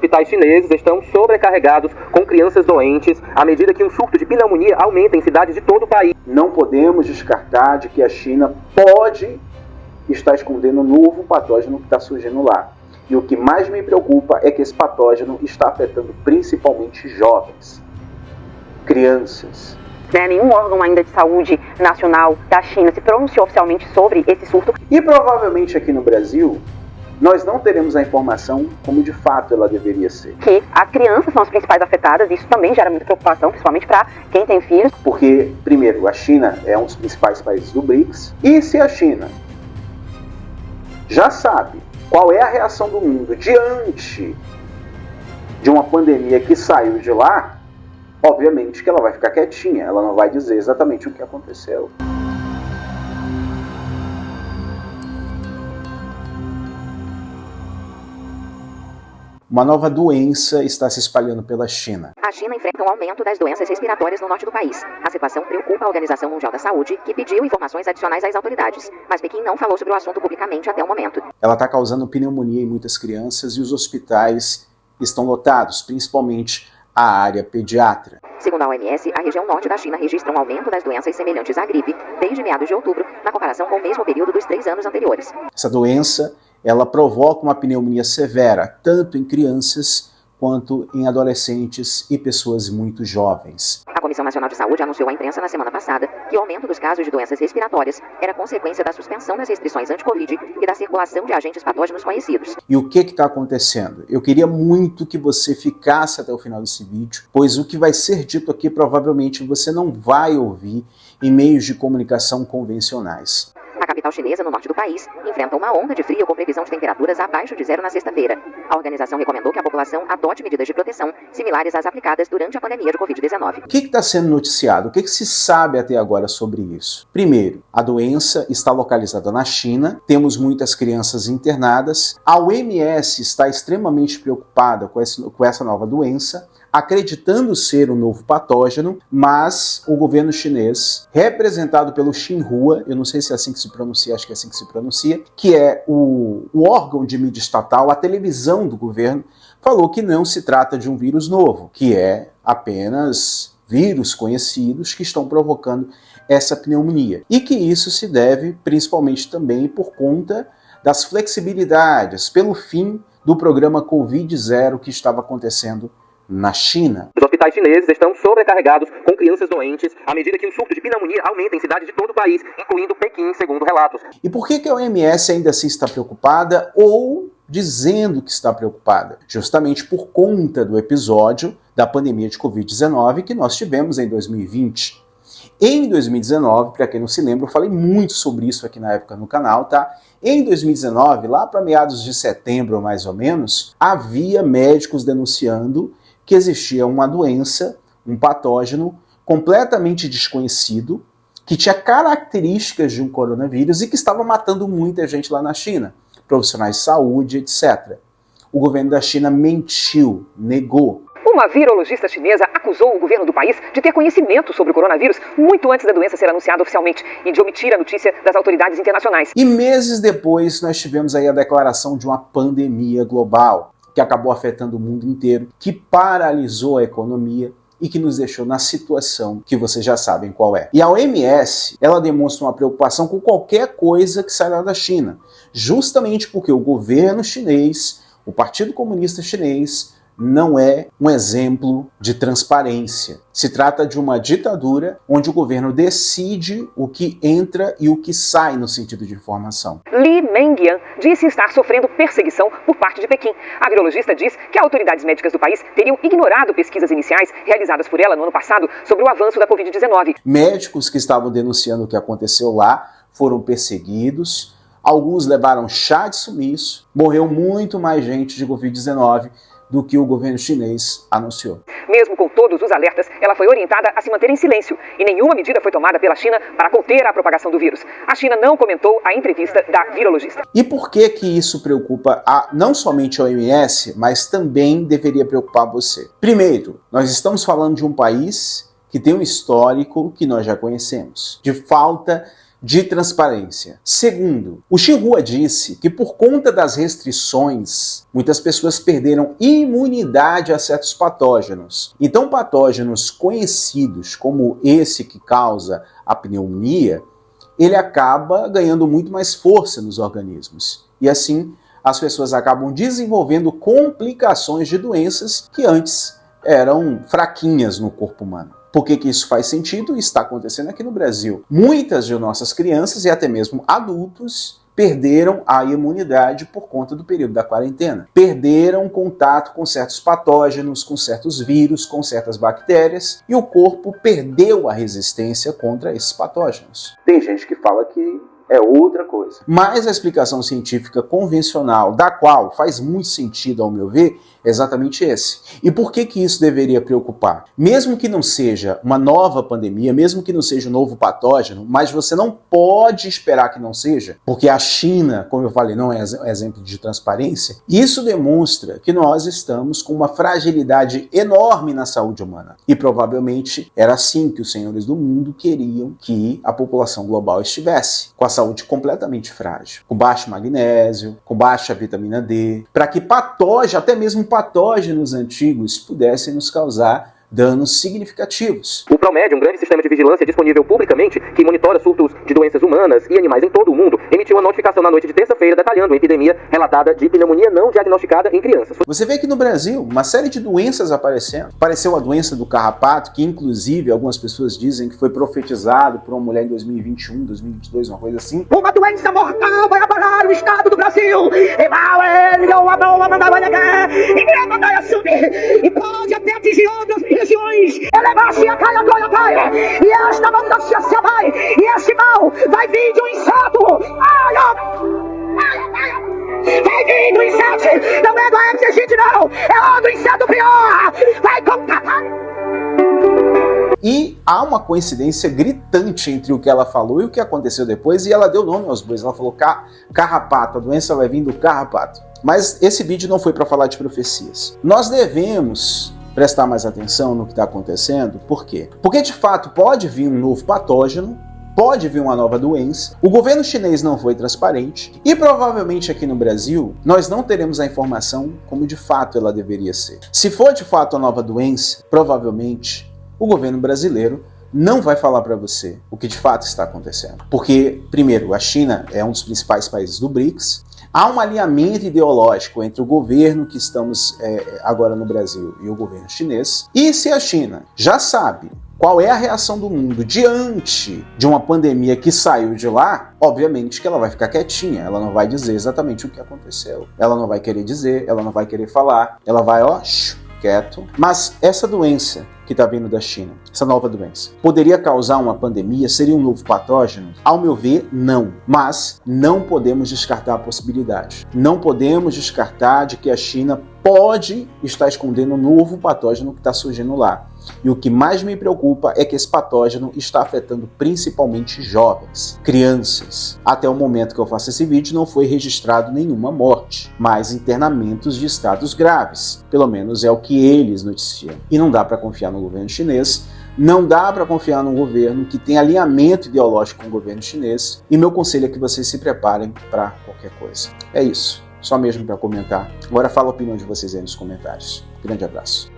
hospitais chineses estão sobrecarregados com crianças doentes, à medida que um surto de pneumonia aumenta em cidades de todo o país. Não podemos descartar de que a China pode estar escondendo um novo patógeno que está surgindo lá. E o que mais me preocupa é que esse patógeno está afetando principalmente jovens, crianças. Nenhum órgão ainda de saúde nacional da China se pronunciou oficialmente sobre esse surto. E provavelmente aqui no Brasil, nós não teremos a informação como de fato ela deveria ser. Que as crianças são as principais afetadas, e isso também gera muita preocupação, principalmente para quem tem filhos. Porque, primeiro, a China é um dos principais países do BRICS, e se a China já sabe qual é a reação do mundo diante de uma pandemia que saiu de lá, obviamente que ela vai ficar quietinha, ela não vai dizer exatamente o que aconteceu. Uma nova doença está se espalhando pela China. A China enfrenta um aumento das doenças respiratórias no norte do país. A situação preocupa a Organização Mundial da Saúde, que pediu informações adicionais às autoridades, mas Pequim não falou sobre o assunto publicamente até o momento. Ela está causando pneumonia em muitas crianças e os hospitais estão lotados, principalmente a área pediatra. Segundo a OMS, a região norte da China registra um aumento das doenças semelhantes à gripe desde meados de outubro, na comparação com o mesmo período dos 3 anos anteriores. Essa doença, ela provoca uma pneumonia severa, tanto em crianças quanto em adolescentes e pessoas muito jovens. A Comissão Nacional de Saúde anunciou à imprensa na semana passada que o aumento dos casos de doenças respiratórias era consequência da suspensão das restrições anti-Covid e da circulação de agentes patógenos conhecidos. E o que está acontecendo? Eu queria muito que você ficasse até o final desse vídeo, pois o que vai ser dito aqui provavelmente você não vai ouvir em meios de comunicação convencionais. A capital chinesa, no norte do país, enfrenta uma onda de frio com previsão de temperaturas abaixo de zero na sexta-feira. A organização recomendou que a população adote medidas de proteção similares às aplicadas durante a pandemia de Covid-19. O que está sendo noticiado? O que se sabe até agora sobre isso? Primeiro, a doença está localizada na China, temos muitas crianças internadas, a OMS está extremamente preocupada com essa nova doença, acreditando ser um novo patógeno, mas o governo chinês, representado pelo Xinhua, eu não sei se é assim que se pronuncia, acho que é assim que se pronuncia, que é o órgão de mídia estatal, a televisão do governo, falou que não se trata de um vírus novo, que é apenas vírus conhecidos que estão provocando essa pneumonia. E que isso se deve principalmente também por conta das flexibilidades, pelo fim do programa Covid-0 que estava acontecendo na China. Os hospitais chineses estão sobrecarregados com crianças doentes, à medida que um surto de pneumonia aumenta em cidades de todo o país, incluindo Pequim, segundo relatos. E por que a OMS ainda assim está preocupada ou dizendo que está preocupada? Justamente por conta do episódio da pandemia de Covid-19 que nós tivemos em 2020. Em 2019, para quem não se lembra, eu falei muito sobre isso aqui na época no canal, tá? Em 2019, lá para meados de setembro mais ou menos, havia médicos denunciando que existia uma doença, um patógeno completamente desconhecido, que tinha características de um coronavírus e que estava matando muita gente lá na China, profissionais de saúde, etc. O governo da China mentiu, negou. Uma virologista chinesa acusou o governo do país de ter conhecimento sobre o coronavírus muito antes da doença ser anunciada oficialmente e de omitir a notícia das autoridades internacionais. E meses depois nós tivemos aí a declaração de uma pandemia global, que acabou afetando o mundo inteiro, que paralisou a economia e que nos deixou na situação que vocês já sabem qual é. E a OMS, ela demonstra uma preocupação com qualquer coisa que sai lá da China, justamente porque o governo chinês, o Partido Comunista Chinês, não é um exemplo de transparência. Se trata de uma ditadura onde o governo decide o que entra e o que sai no sentido de informação. Li Mengyan disse estar sofrendo perseguição por parte de Pequim. A virologista diz que autoridades médicas do país teriam ignorado pesquisas iniciais realizadas por ela no ano passado sobre o avanço da Covid-19. Médicos que estavam denunciando o que aconteceu lá foram perseguidos, alguns levaram chá de sumiço, morreu muito mais gente de Covid-19 do que o governo chinês anunciou. Mesmo com todos os alertas, ela foi orientada a se manter em silêncio e nenhuma medida foi tomada pela China para conter a propagação do vírus. A China não comentou a entrevista da virologista. E por que isso preocupa não somente a OMS, mas também deveria preocupar você? Primeiro, nós estamos falando de um país que tem um histórico que nós já conhecemos, de falta de transparência. Segundo, o Xinhua disse que por conta das restrições, muitas pessoas perderam imunidade a certos patógenos. Então, patógenos conhecidos como esse que causa a pneumonia, ele acaba ganhando muito mais força nos organismos. E assim, as pessoas acabam desenvolvendo complicações de doenças que antes eram fraquinhas no corpo humano. Por que isso faz sentido? Está acontecendo aqui no Brasil. Muitas de nossas crianças e até mesmo adultos perderam a imunidade por conta do período da quarentena. Perderam contato com certos patógenos, com certos vírus, com certas bactérias, e o corpo perdeu a resistência contra esses patógenos. Tem gente que fala que é outra coisa. Mas a explicação científica convencional, da qual faz muito sentido ao meu ver, é exatamente esse. E por que isso deveria preocupar? Mesmo que não seja uma nova pandemia, mesmo que não seja um novo patógeno, mas você não pode esperar que não seja, porque a China, como eu falei, não é exemplo de transparência, isso demonstra que nós estamos com uma fragilidade enorme na saúde humana. E provavelmente era assim que os senhores do mundo queriam que a população global estivesse, com a saúde completamente frágil, com baixo magnésio, com baixa vitamina D, para que até mesmo patógenos antigos pudessem nos causar danos significativos. O Promed, um grande sistema de vigilância disponível publicamente, que monitora surtos de doenças humanas e animais em todo o mundo, emitiu uma notificação na noite de terça-feira detalhando a epidemia relatada de pneumonia não diagnosticada em crianças. Você vê que no Brasil, uma série de doenças aparecendo. Apareceu a doença do carrapato, que inclusive algumas pessoas dizem que foi profetizado por uma mulher em 2021, 2022, uma coisa assim. Uma doença mortal vai abalar o estado do Brasil. E pode até atingir outras regiões. Elevar-se a caia, e esta notícia se vai. E esse mal vai vir de um inseto. Vai vir do inseto. Não é do Aedes aegypti, não. É o do inseto pior. Vai contar. E há uma coincidência gritante entre o que ela falou e o que aconteceu depois, e ela deu nome aos bois. Ela falou carrapato, a doença vai vir do carrapato. Mas esse vídeo não foi para falar de profecias. Nós devemos prestar mais atenção no que está acontecendo. Por quê? Porque de fato pode vir um novo patógeno, pode vir uma nova doença, o governo chinês não foi transparente e provavelmente aqui no Brasil nós não teremos a informação como de fato ela deveria ser. Se for de fato a nova doença, provavelmente o governo brasileiro não vai falar para você o que de fato está acontecendo. Porque, primeiro, a China é um dos principais países do BRICS, há um alinhamento ideológico entre o governo que estamos agora no Brasil e o governo chinês, e se a China já sabe qual é a reação do mundo diante de uma pandemia que saiu de lá, obviamente que ela vai ficar quietinha, ela não vai dizer exatamente o que aconteceu, ela não vai querer dizer, ela não vai querer falar, ela vai, quieto. Mas essa doença que está vindo da China, essa nova doença, poderia causar uma pandemia? Seria um novo patógeno? Ao meu ver, não. Mas não podemos descartar a possibilidade. Não podemos descartar de que a China pode estar escondendo um novo patógeno que está surgindo lá. E o que mais me preocupa é que esse patógeno está afetando principalmente jovens, crianças. Até o momento que eu faço esse vídeo não foi registrado nenhuma morte, mas internamentos de estados graves. Pelo menos é o que eles noticiam. E não dá para confiar no governo chinês, não dá para confiar num governo que tem alinhamento ideológico com o governo chinês. E meu conselho é que vocês se preparem para qualquer coisa. É isso. Só mesmo para comentar. Agora fala a opinião de vocês aí nos comentários. Grande abraço.